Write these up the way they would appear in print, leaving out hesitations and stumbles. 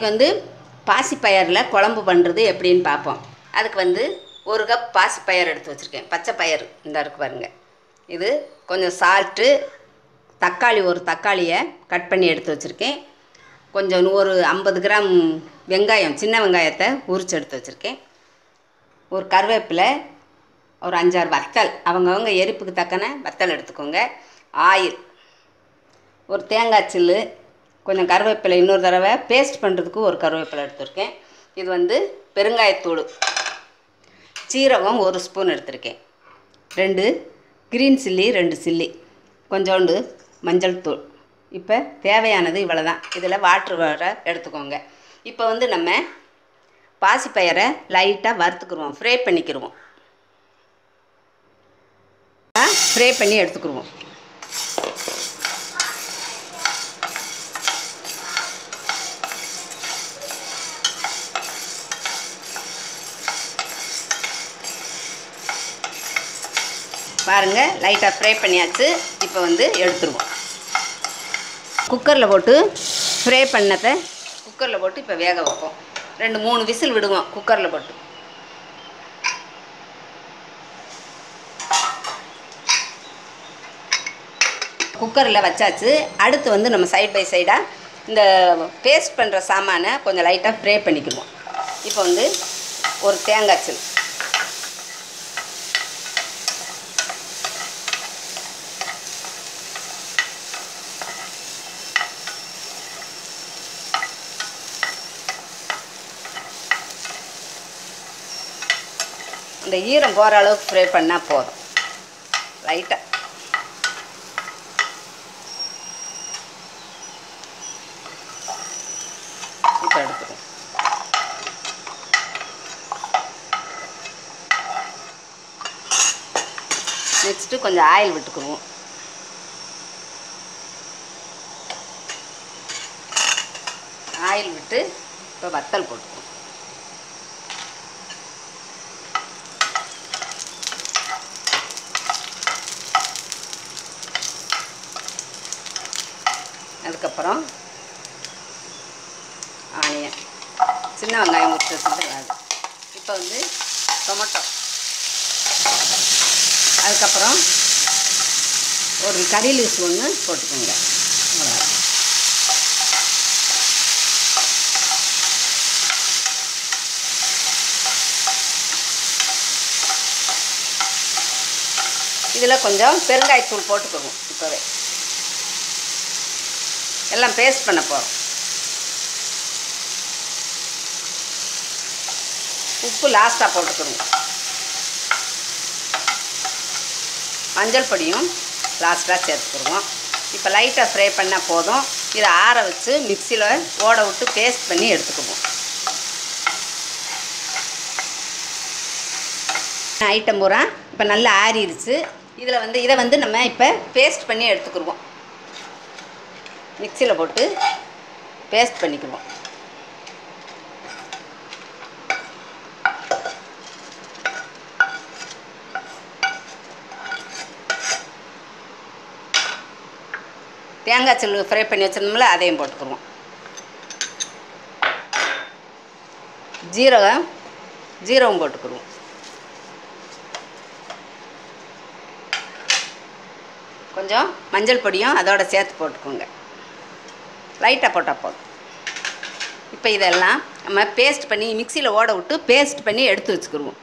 இன்றைக்கி வந்து பாசிப்பயரில் குழம்பு பண்ணுறது எப்படின்னு பார்ப்போம். அதுக்கு வந்து 1 கப் பாசிப்பயர் எடுத்து வச்சுருக்கேன். பச்சை பயிறு இந்த இருக்கு பாருங்கள். இது கொஞ்சம் சால்ட்டு, தக்காளி, ஒரு தக்காளியை கட் பண்ணி எடுத்து வச்சுருக்கேன். கொஞ்சம் ஒரு 50 கிராம் வெங்காயம், சின்ன வெங்காயத்தை உரித்து எடுத்து வச்சுருக்கேன். ஒரு கருவேப்பிலை, ஒரு 5-6 வத்தல், அவங்கவுங்க எரிப்புக்கு தக்கன வத்தல் எடுத்துக்கோங்க. ஆயில், ஒரு தேங்காய் சில்லு, கொஞ்சம் கருவேப்பிலை, இன்னொரு தடவை பேஸ்ட் பண்ணுறதுக்கு ஒரு கருவேப்பிலை எடுத்துருக்கேன். இது வந்து பெருங்காயத்தூள், சீரகம் 1 ஸ்பூன் எடுத்திருக்கேன். 2 க்ரீன் சில்லி, 2 சில்லி, கொஞ்சோண்டு மஞ்சள் தூள். இப்போ தேவையானது இவ்வளோ தான். இதில் வாட்ரு வர எடுத்துக்கோங்க. இப்போ வந்து நம்ம பாசிப்பயரை லைட்டாக வறுத்துக்குருவோம், ஃப்ரை பண்ணிக்கிடுவோம். ஃப்ரை பண்ணி எடுத்துக்கிடுவோம். பாருங்கள், லைட்டாக ஃப்ரை பண்ணியாச்சு. இப்போ வந்து எடுத்துருவோம். குக்கரில் போட்டு ஃப்ரை பண்ணதை குக்கரில் போட்டு இப்போ வேக வைப்போம். 2-3 விசில் விடுவோம் குக்கரில் போட்டு. குக்கரில் வச்சாச்சு. அடுத்து வந்து நம்ம சைட் பை சைடாக இந்த பேஸ்ட் பண்ணுற சாமானை கொஞ்சம் லைட்டாக ஃப்ரை பண்ணிக்குவோம். இப்போ வந்து ஒரு தேங்காய் சில், இந்த ஈரம் போகிற அளவுக்கு ஃப்ரை பண்ணால் போதும். லைட்டாக இப்போ எடுத்துக்கணும். நெக்ஸ்ட்டு கொஞ்சம் ஆயில் விட்டுக்குவோம். ஆயில் விட்டு இப்போ வத்தல் போட்டுக்குவோம். அதுக்கப்புறம் ஆனியன், சின்ன வெங்காயம் உரித்து வச்சுட்டு, இப்போ வந்து டொமேட்டோ, அதுக்கப்புறம் ஒரு கறி லீஸ் ஒன்று போட்டுக்கோங்க. இதில் கொஞ்சம் பெருங்காயத்தூள் போட்டுக்குவோம். இப்போவே எல்லாம் பேஸ்ட் பண்ண போகிறோம். உப்பு லாஸ்ட்டாக போட்டுக்கணும். மஞ்சள் பொடியும் லாஸ்ட்டாக சேர்த்துக்குருவோம். இப்போ லைட்டாக ஃப்ரை பண்ணால் போதும். இதை ஆற வச்சு மிக்சியில் ஓட விட்டு பேஸ்ட் பண்ணி எடுத்துக்குவோம். ஐட்டம் பூரா இப்போ நல்லா ஆறிடுச்சு. இதை வந்து நம்ம இப்போ பேஸ்ட் பண்ணி எடுத்துக்குருவோம். மிக்சியில் போட்டு பேஸ்ட் பண்ணிக்குவோம். தேங்காய் சில்லு ஃப்ரை பண்ணி வச்சிருந்தோம்ல, அதையும் போட்டுக்குவோம். ஜீரகம் போட்டுக்குவோம். கொஞ்சம் மஞ்சள் பொடியும் அதோட சேர்த்து போட்டுக்கோங்க. லைட்டாக போட்டால் போதும். இப்போ இதெல்லாம் நம்ம பேஸ்ட் பண்ணி மிக்சியில் ஓட விட்டு பேஸ்ட் பண்ணி எடுத்து வச்சுக்கிடுவோம்.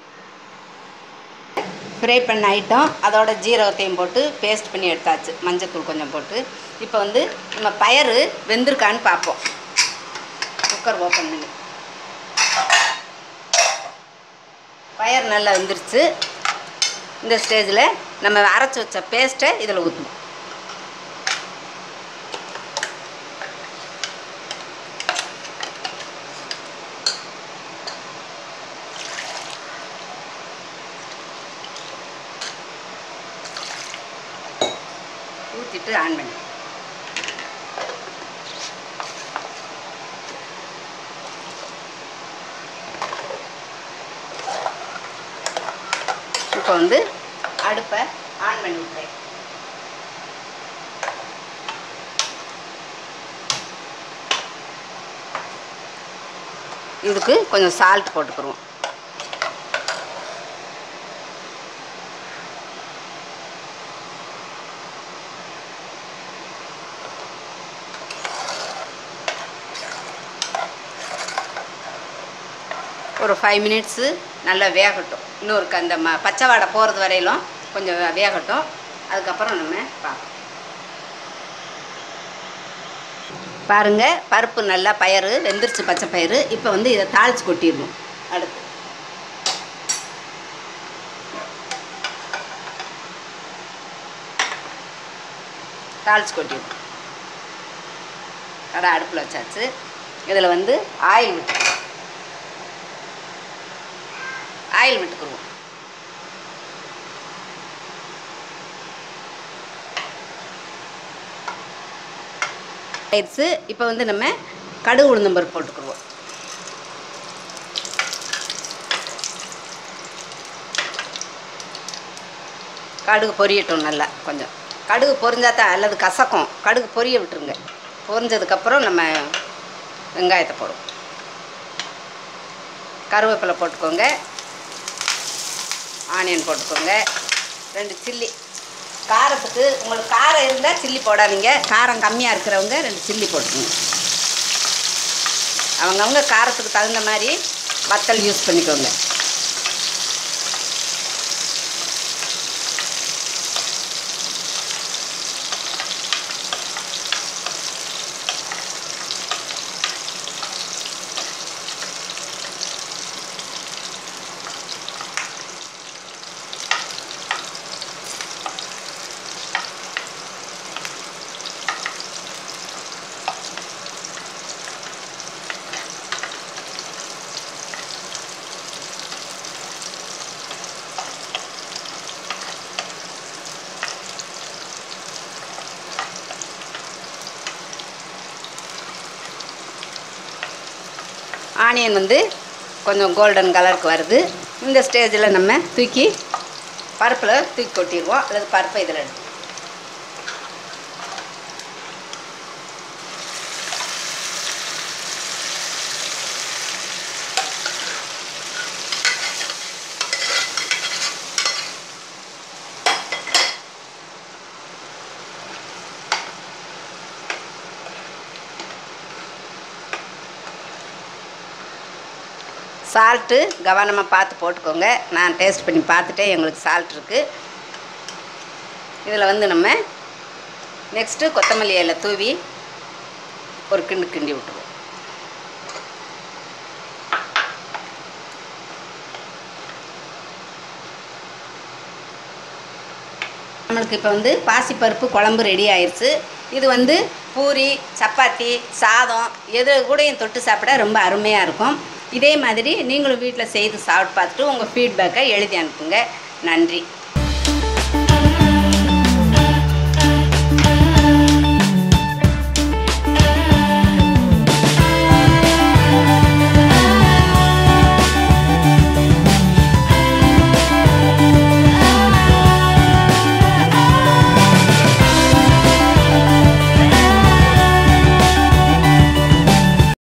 ஃப்ரை பண்ண ஐட்டம் அதோட ஜீரகத்தையும் போட்டு பேஸ்ட் பண்ணி எடுத்தாச்சு. மஞ்சத்தூள் கொஞ்சம் போட்டு இப்போ வந்து நம்ம பயறு வெந்திருக்கான்னு பார்ப்போம். குக்கர் ஓப்பன் பண்ணி பயறு நல்லா வெந்துருச்சு. இந்த ஸ்டேஜில் நம்ம அரைச்சி வச்ச பேஸ்ட்டை இதில் ஊற்றுவோம். ஊற்றிட்டு ஆன் பண்ணி இப்போ வந்து அடுப்பை ஆன் பண்ணி விட்டேன். இதுக்கு கொஞ்சம் சால்ட் போட்டுக்குருவோம். ஒரு 5 மினிட்ஸு நல்லா வேகட்டும். இன்னொருக்கு அந்த பச்சை வாடை போகிறது வரையிலும் கொஞ்சம் வேகட்டும். அதுக்கப்புறம் நம்ம பார்ப்போம். பாருங்கள், பருப்பு நல்லா பயிறு வெந்துருச்சு, பச்சை பயிறு. இப்போ வந்து இதை தாளித்து கொட்டிடணும். அடுத்து தாளித்து கொட்டிடணும். கடை அடுப்பில் வச்சாச்சு. இதில் வந்து ஆயில் விட்டுக்குவோம். ஆயிடுச்சு. இப்போ வந்து நம்ம கடுகு உளுந்தம்பருப்பு போட்டுக்குருவோம். கடுகு பொரியட்டும். நல்லா கொஞ்சம் கடுகு பொரிஞ்சாதான் அல்லது கசக்கும். கடுகு பொரிய விட்டுருங்க. பொரிஞ்சதுக்கப்புறம் நம்ம வெங்காயத்தை போடுவோம். கருவேப்பிலை போட்டுக்கோங்க. ஆனியன் போட்டுக்கோங்க. 2 சில்லி. காரத்துக்கு உங்களுக்கு காரம் இருந்தால் சில்லி போடாதீங்க. காரம் கம்மியாக இருக்கிறவங்க 2 சில்லி போட்டுக்கோங்க. அவங்கவுங்க காரத்துக்கு தகுந்த மாதிரி வத்தல் யூஸ் பண்ணிக்கோங்க. ஆனியன் வந்து கொஞ்சம் கோல்டன் கலருக்கு வருது. இந்த ஸ்டேஜில் நம்ம தூக்கி பருப்பில் தூக்கி கொட்டிடுவோம். அல்லது பருப்பை இதில் எடுத்து சால்ட்டு கவனமாக பார்த்து போட்டுக்கோங்க. நான் டேஸ்ட் பண்ணி பார்த்துட்டே எங்களுக்கு சால்ட் இருக்குது. இதில் வந்து நம்ம நெக்ஸ்ட்டு கொத்தமல்லி இலை தூவி ஒரு கிண்டி விட்டுருவோம். நம்மளுக்கு இப்போ வந்து பாசிப்பருப்பு குழம்பு ரெடி ஆயிடுச்சு. இது வந்து பூரி, சப்பாத்தி, சாதம் எது கூடயும் தொட்டு சாப்பிட ரொம்ப அருமையாக இருக்கும். இதே மாதிரி நீங்களும் வீட்டில் செய்து சாப்பிட்டு பார்த்துட்டு உங்கள் ஃபீட்பேக்கை எழுதி அனுப்புங்க. நன்றி.